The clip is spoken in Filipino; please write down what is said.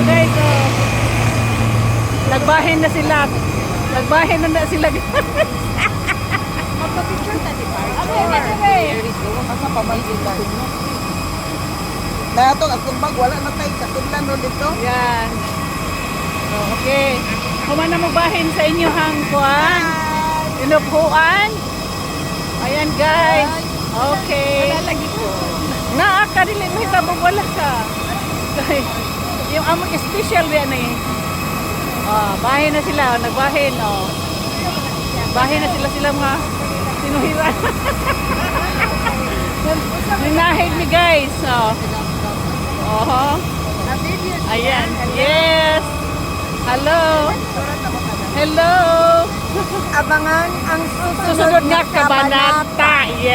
guys. Oh. Nagbahin na sila. Nagbahin na sila. Magpa-picture ta, di ba? Asa pa man sila? Na ato akong bag wala na tay katudlan ro dito. Yan. Oh, okay. Human na magbahin sa inyo hang kuan. Inupuan. Ayan guys. Okay. Lagi ko. Naa ka dili mo hitabog wala ka. Yung among special diyan eh. Oh, bahin na sila, nagbahin oh. Bahin na sila mga sinuhira. Ninahid ni guys. Oh. Oho. Ayan. Yes. Hello. Hello. Abangan ang Susunod nga kabanata. Yes.